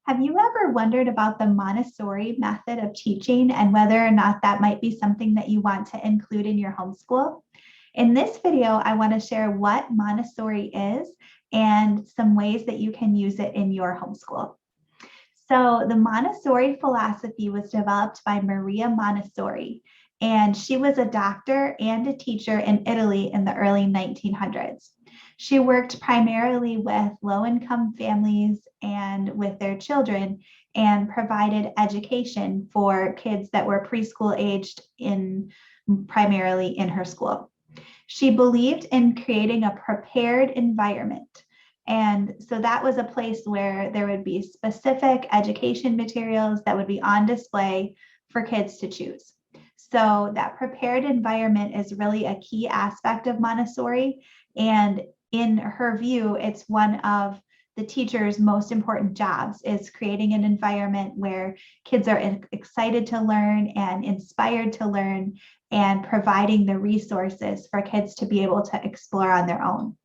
Have you ever wondered about the Montessori method of teaching and whether or not that might be something that you want to include in your homeschool? In this video, I want to share what Montessori is and some ways that you can use it in your homeschool. So the Montessori philosophy was developed by Maria Montessori, and she was a doctor and a teacher in Italy in the early 1900s. She worked primarily with low-income families and with their children and provided education for kids that were preschool aged primarily in her school. She believed in creating a prepared environment. And so that was a place where there would be specific education materials that would be on display for kids to choose. So that prepared environment is really a key aspect of Montessori. And in her view, it's one of the teacher's most important jobs is creating an environment where kids are excited to learn and inspired to learn and providing the resources for kids to be able to explore on their own.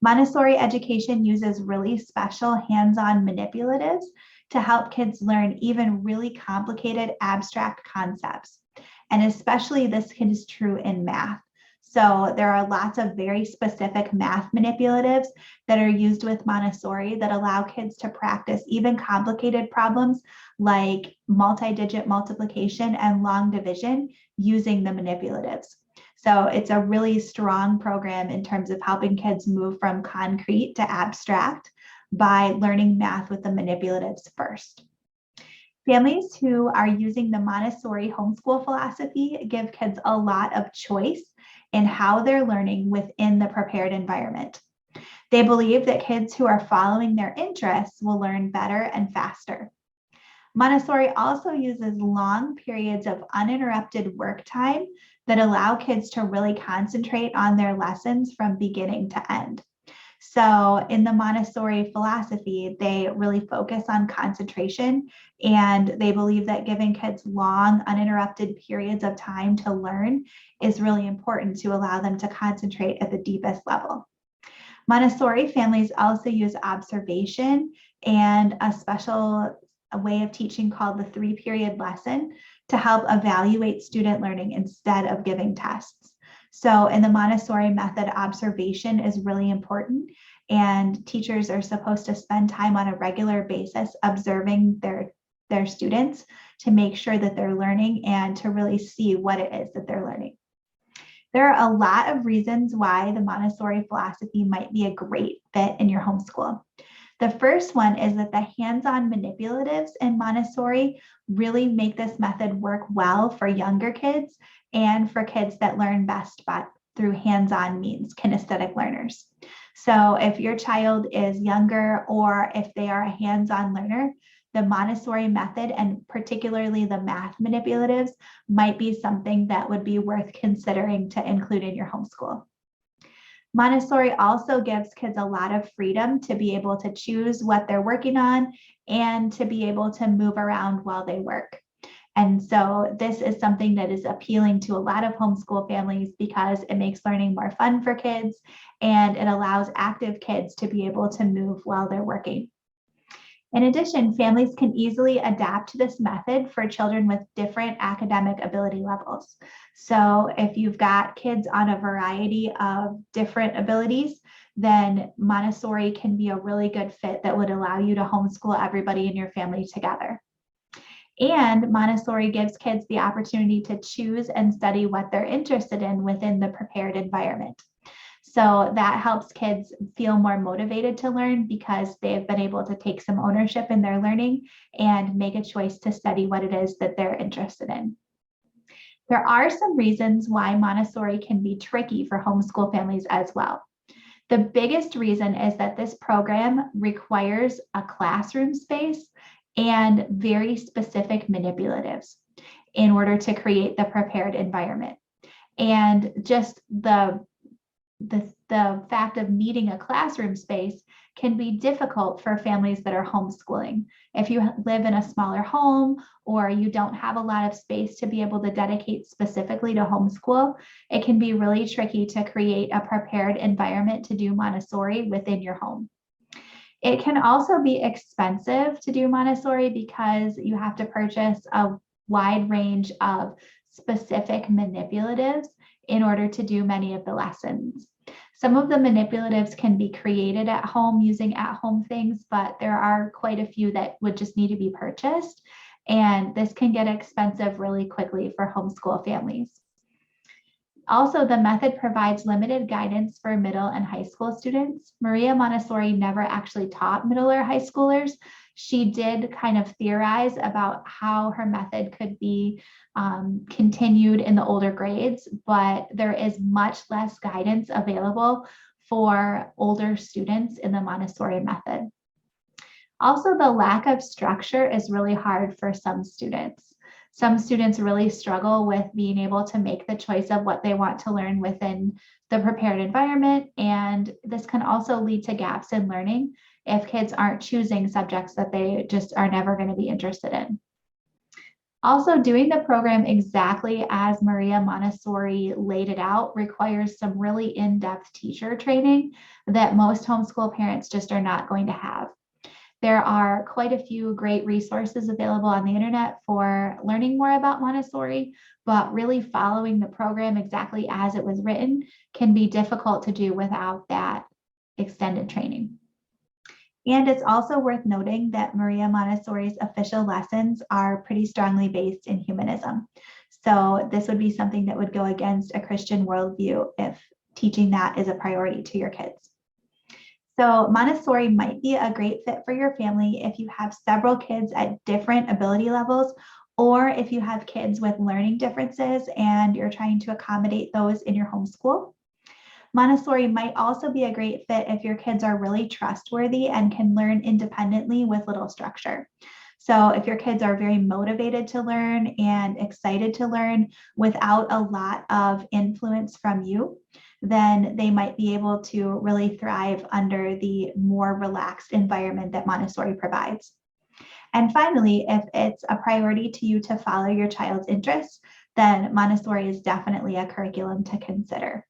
Montessori education uses really special hands-on manipulatives to help kids learn even really complicated abstract concepts. And especially this is true in math. So there are lots of very specific math manipulatives that are used with Montessori that allow kids to practice even complicated problems like multi-digit multiplication and long division using the manipulatives. So it's a really strong program in terms of helping kids move from concrete to abstract by learning math with the manipulatives first. Families who are using the Montessori homeschool philosophy give kids a lot of choice in how they're learning within the prepared environment. They believe that kids who are following their interests will learn better and faster. Montessori also uses long periods of uninterrupted work time that allow kids to really concentrate on their lessons from beginning to end. So in the Montessori philosophy, they really focus on concentration, and they believe that giving kids long, uninterrupted periods of time to learn is really important to allow them to concentrate at the deepest level. Montessori families also use observation and a special way of teaching called the 3-period lesson to help evaluate student learning instead of giving tests. So in the Montessori method, observation is really important, and teachers are supposed to spend time on a regular basis observing their students to make sure that they're learning and to really see what it is that they're learning. There are a lot of reasons why the Montessori philosophy might be a great fit in your homeschool. The first one is that the hands-on manipulatives in Montessori really make this method work well for younger kids and for kids that learn best through hands-on means, kinesthetic learners. So if your child is younger or if they are a hands-on learner, the Montessori method and particularly the math manipulatives might be something that would be worth considering to include in your homeschool. Montessori also gives kids a lot of freedom to be able to choose what they're working on and to be able to move around while they work. And so this is something that is appealing to a lot of homeschool families because it makes learning more fun for kids and it allows active kids to be able to move while they're working. In addition, families can easily adapt this method for children with different academic ability levels. So if you've got kids on a variety of different abilities, then Montessori can be a really good fit that would allow you to homeschool everybody in your family together. And Montessori gives kids the opportunity to choose and study what they're interested in within the prepared environment. So that helps kids feel more motivated to learn because they've been able to take some ownership in their learning and make a choice to study what it is that they're interested in. There are some reasons why Montessori can be tricky for homeschool families as well. The biggest reason is that this program requires a classroom space and very specific manipulatives in order to create the prepared environment. And just the fact of needing a classroom space can be difficult for families that are homeschooling. If you live in a smaller home or you don't have a lot of space to be able to dedicate specifically to homeschool, it can be really tricky to create a prepared environment to do Montessori within your home. It can also be expensive to do Montessori because you have to purchase a wide range of specific manipulatives in order to do many of the lessons. Some of the manipulatives can be created at home using at-home things, but there are quite a few that would just need to be purchased. And this can get expensive really quickly for homeschool families. Also, the method provides limited guidance for middle and high school students. Maria Montessori never actually taught middle or high schoolers. She did kind of theorize about how her method could be continued in the older grades, but there is much less guidance available for older students in the Montessori method. Also, the lack of structure is really hard for some students. Some students really struggle with being able to make the choice of what they want to learn within the prepared environment. And this can also lead to gaps in learning if kids aren't choosing subjects that they just are never going to be interested in. Also, doing the program exactly as Maria Montessori laid it out requires some really in-depth teacher training that most homeschool parents just are not going to have. There are quite a few great resources available on the internet for learning more about Montessori, but really following the program exactly as it was written can be difficult to do without that extended training. And it's also worth noting that Maria Montessori's official lessons are pretty strongly based in humanism. So this would be something that would go against a Christian worldview if teaching that is a priority to your kids. So Montessori might be a great fit for your family if you have several kids at different ability levels, or if you have kids with learning differences and you're trying to accommodate those in your homeschool. Montessori might also be a great fit if your kids are really trustworthy and can learn independently with little structure. So if your kids are very motivated to learn and excited to learn without a lot of influence from you, then they might be able to really thrive under the more relaxed environment that Montessori provides. And finally, if it's a priority to you to follow your child's interests, then Montessori is definitely a curriculum to consider.